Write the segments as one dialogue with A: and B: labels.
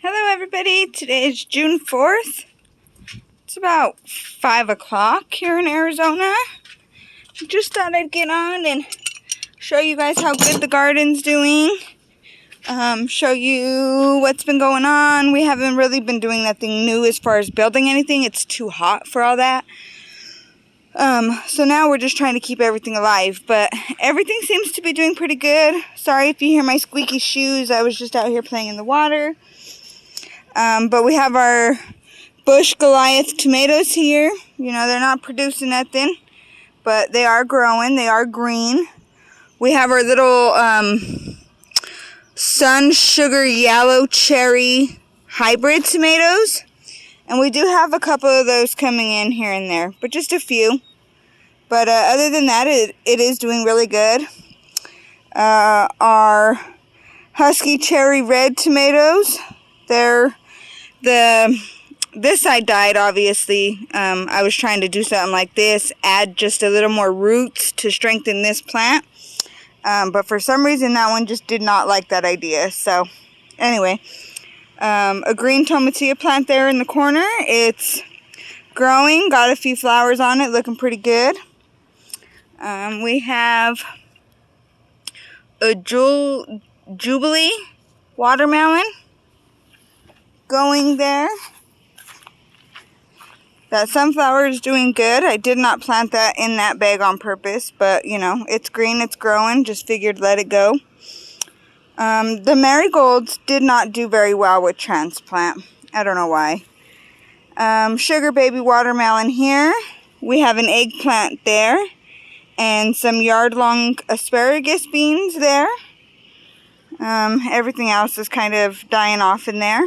A: Hello everybody, today is June 4th. It's about 5 o'clock here in Arizona. Just thought I'd get on and show you guys how good the garden's doing. Show you what's been going on. We haven't really been doing nothing new as far as building anything. It's too hot for all that. So now we're just trying to keep everything alive, but everything seems to be doing pretty good. Sorry if you hear my squeaky shoes. I was just out here playing in the water. But we have our Bush Goliath tomatoes here. You know, they're not producing nothing, but they are growing. They are green. We have our little Sun Sugar Yellow Cherry hybrid tomatoes. And we do have a couple of those coming in here and there, but just a few. But other than that, it is doing really good. Our Husky Cherry Red tomatoes, this side died, obviously. I was trying to do something like this, add just a little more roots to strengthen this plant. But for some reason, that one just did not like that idea. So, anyway, a green tomatillo plant there in the corner. It's growing, got a few flowers on it, looking pretty good. We have a Jubilee watermelon going there. That sunflower is doing good. I did not plant that in that bag on purpose, but you know, it's green, it's growing, just figured let it go. The marigolds did not do very well with transplant. I don't know why. Sugar baby watermelon here. We have an eggplant there and some yard-long asparagus beans there. Everything else is kind of dying off in there.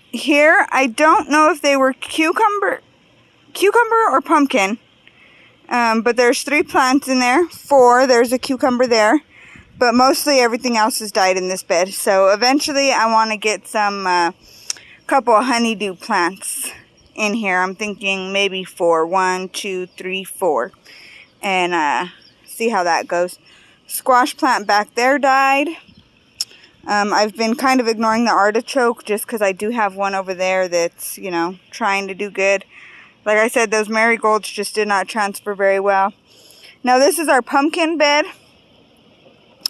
A: Here, I don't know if they were cucumber or pumpkin, but there's 3 plants in there. 4, there's a cucumber there, but mostly everything else has died in this bed. So eventually I want to get some couple of honeydew plants in here. I'm thinking maybe 4, 1, 2, 3, 4, and see how that goes. Squash plant back there died. I've been kind of ignoring the artichoke just because I do have one over there that's, you know, trying to do good. Like I said, those marigolds just did not transfer very well. Now this is our pumpkin bed.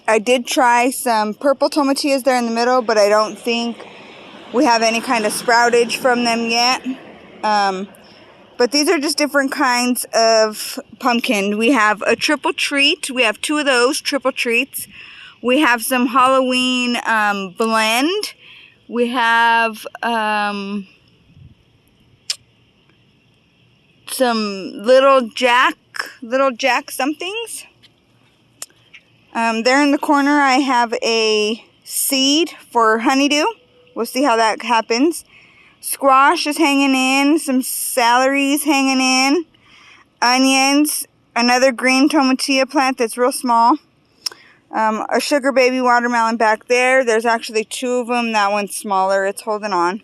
A: I did try some purple tomatillas there in the middle, but I don't think we have any kind of sproutage from them yet. But these are just different kinds of pumpkin. We have a triple treat. We have 2 of those triple treats. We have some Halloween blend. We have some little jack somethings. There in the corner I have a seed for honeydew. We'll see how that happens. Squash is hanging in. Some celery's hanging in. Onions. Another green tomatillo plant that's real small. A sugar baby watermelon back there. There's actually 2 of them. That one's smaller. It's holding on.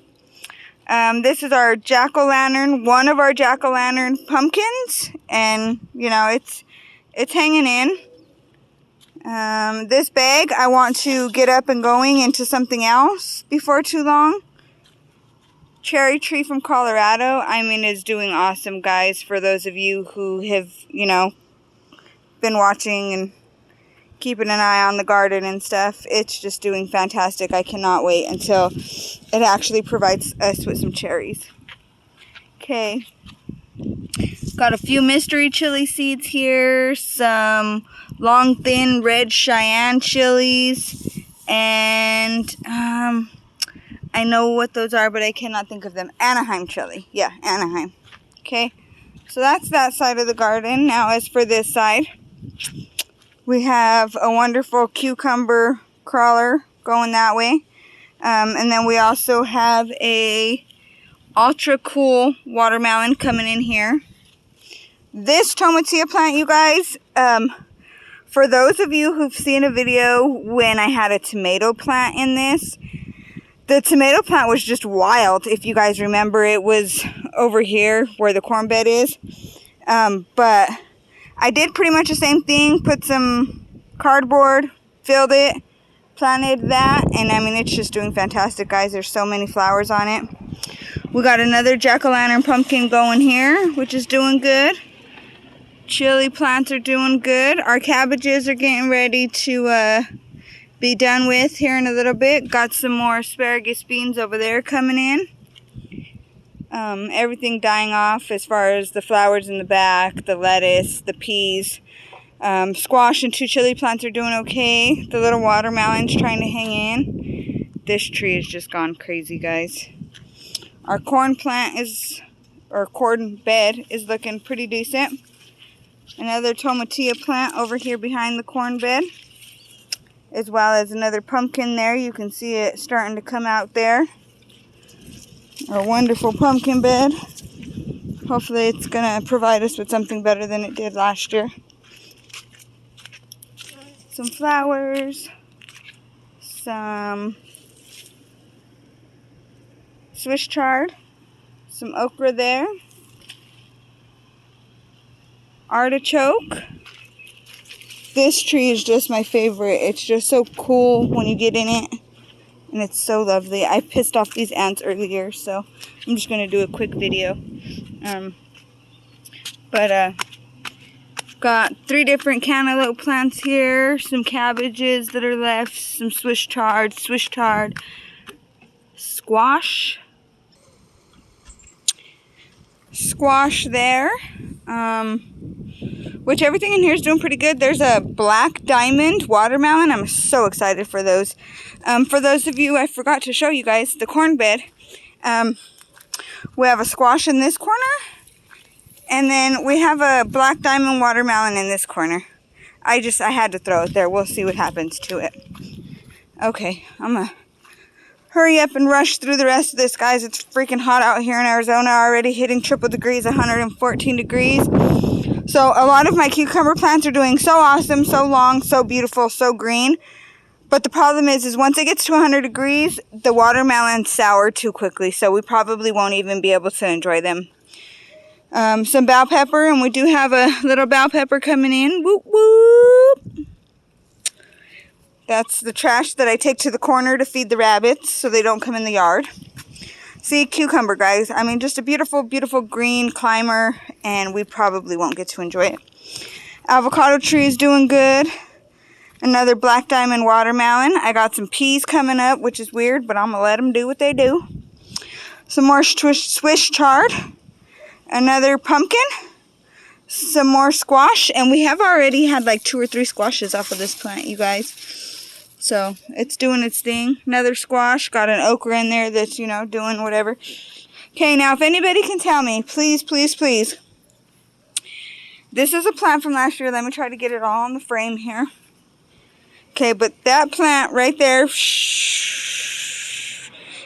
A: This is our jack-o'-lantern, one of our jack-o'-lantern pumpkins. And, you know, it's hanging in. This bag, I want to get up and going into something else before too long. Cherry tree from Colorado, I mean, is doing awesome, guys. For those of you who have, you know, been watching and keeping an eye on the garden and stuff, it's just doing fantastic. I cannot wait until it actually provides us with some cherries. Okay, got a few mystery chili seeds here, some long thin red Cheyenne chilies, and I know what those are, but I cannot think of them. Anaheim chili. Yeah, Anaheim. Okay, so that's that side of the garden. Now as for this side, we have a wonderful cucumber crawler going that way. And then we also have a ultra cool watermelon coming in here. This tomatillo plant, you guys, for those of you who've seen a video when I had a tomato plant in this, the tomato plant was just wild. If you guys remember, it was over here where the corn bed is. But I did pretty much the same thing. Put some cardboard, filled it, planted that, and I mean, it's just doing fantastic, guys. There's so many flowers on it. We got another jack-o'-lantern pumpkin going here, which is doing good. Chili plants are doing good. Our cabbages are getting ready to be done with here in a little bit. Got some more asparagus beans over there coming in. Everything dying off as far as the flowers in the back, the lettuce, the peas. Squash and 2 chili plants are doing okay. The little watermelon's trying to hang in. This tree has just gone crazy, guys. Our corn plant is, or corn bed is looking pretty decent. Another tomatillo plant over here behind the corn bed, as well as another pumpkin there. You can see it starting to come out there. Our wonderful pumpkin bed. Hopefully it's going to provide us with something better than it did last year. Some flowers, some Swiss chard, some okra there, artichoke. This tree is just my favorite. It's just so cool when you get in it, and it's so lovely. I pissed off these ants earlier, so I'm just going to do a quick video. Got 3 different cantaloupe plants here, some cabbages that are left, some Swiss chard, squash there, which everything in here is doing pretty good. There's a black diamond watermelon. I'm so excited for those. For those of you, I forgot to show you guys the corn bed. We have a squash in this corner. And then we have a black diamond watermelon in this corner. I had to throw it there. We'll see what happens to it. Okay, I'm going to hurry up and rush through the rest of this, guys. It's freaking hot out here in Arizona already, hitting triple degrees, 114 degrees. So a lot of my cucumber plants are doing so awesome, so long, so beautiful, so green. But the problem is once it gets to 100 degrees, the watermelons sour too quickly. So we probably won't even be able to enjoy them. Some bell pepper, and we do have a little bell pepper coming in. Whoop, whoop. That's the trash that I take to the corner to feed the rabbits so they don't come in the yard. See, cucumber, guys. I mean, just a beautiful, beautiful green climber, and we probably won't get to enjoy it. Avocado tree is doing good. Another black diamond watermelon. I got some peas coming up, which is weird, but I'm going to let them do what they do. Some more Swiss chard. Another pumpkin, some more squash, and we have already had like 2 or 3 squashes off of this plant, you guys. So it's doing its thing. Another squash, got an okra in there that's, you know, doing whatever. Okay, now if anybody can tell me, please, please, please. This is a plant from last year. Let me try to get it all on the frame here. Okay, but that plant right there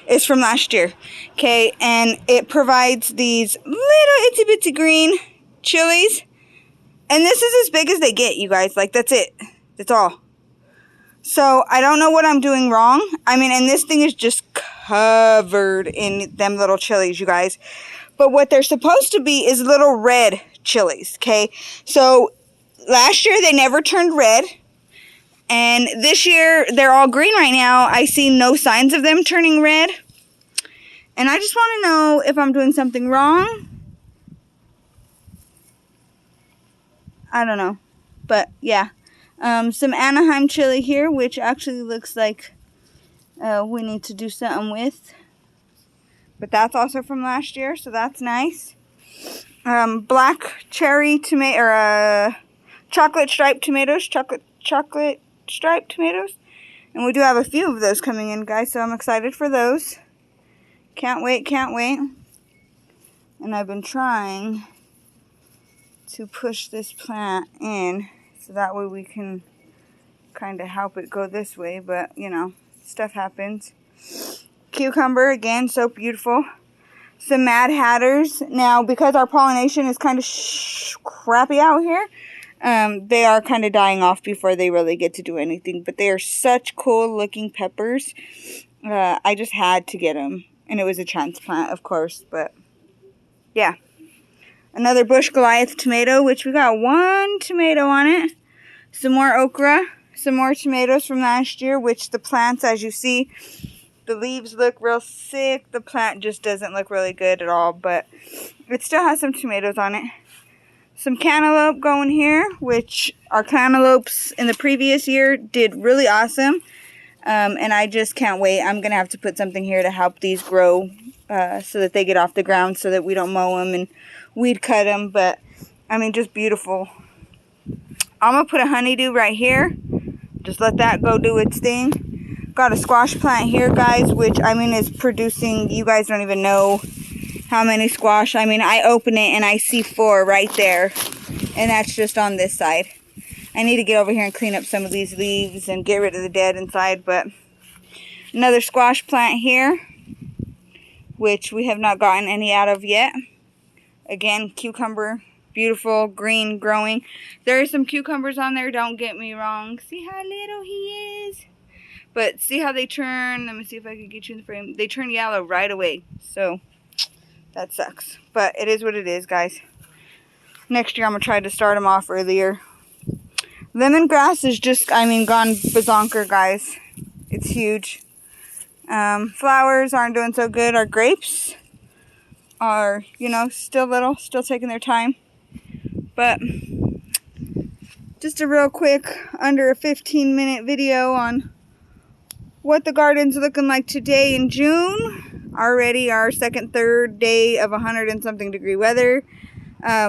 A: is from last year. Okay, and it provides these little itsy bitsy green chilies. And this is as big as they get, you guys. Like, that's it. That's all. So, I don't know what I'm doing wrong. I mean, and this thing is just covered in them little chilies, you guys. But what they're supposed to be is little red chilies, okay? So, last year they never turned red. And this year, they're all green right now. I see no signs of them turning red. And I just want to know if I'm doing something wrong. I don't know. But, yeah. Some Anaheim chili here, which actually looks like we need to do something with. But that's also from last year, so that's nice. Black cherry tomato, or chocolate striped tomatoes. Chocolate striped tomatoes. And we do have a few of those coming in, guys, so I'm excited for those. Can't wait, can't wait. And I've been trying to push this plant in so that way we can kind of help it go this way, but, you know, stuff happens. Cucumber, again, so beautiful. Some Mad Hatters. Now, because our pollination is kind of crappy out here, they are kind of dying off before they really get to do anything. But they are such cool looking peppers. I just had to get them. And it was a transplant, of course. But, yeah. Another Bush Goliath tomato, which we got 1 tomato on it. Some more okra. some more tomatoes from last year, which the plants, as you see, the leaves look real sick. The plant just doesn't look really good at all, but it still has some tomatoes on it. Some cantaloupe going here, which our cantaloupes in the previous year did really awesome. And I just can't wait. I'm going to have to put something here to help these grow so that they get off the ground, so that we don't mow them and weed cut them. But, I mean, just beautiful. I'm going to put a honeydew right here. Just let that go do its thing. Got a squash plant here, guys, which, I mean, is producing, you guys don't even know how many squash. I mean, I open it and I see 4 right there. And that's just on this side. I need to get over here and clean up some of these leaves and get rid of the dead inside. But another squash plant here, which we have not gotten any out of yet. Again, cucumber. Beautiful, green, growing. There are some cucumbers on there, don't get me wrong. See how little he is? But see how they turn, let me see if I can get you in the frame. They turn yellow right away, so that sucks. But it is what it is, guys. Next year I'm going to try to start them off earlier. Lemongrass is just, I mean, gone bazonker, guys. It's huge. Flowers aren't doing so good. Our grapes are, you know, still little, still taking their time. But just a real quick, under a 15-minute video on what the garden's looking like today in June. Already our third day of 100 and something degree weather,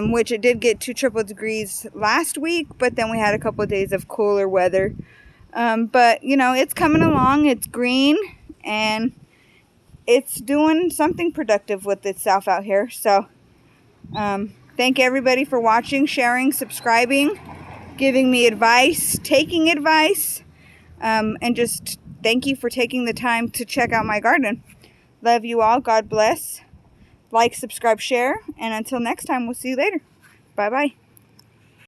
A: which it did get to triple degrees last week, but then we had a couple of days of cooler weather. But, you know, it's coming along. It's green, and it's doing something productive with itself out here. So, thank everybody for watching, sharing, subscribing, giving me advice, taking advice, and just thank you for taking the time to check out my garden. Love you all. God bless. Like, subscribe, share, and until next time, we'll see you later. Bye-bye.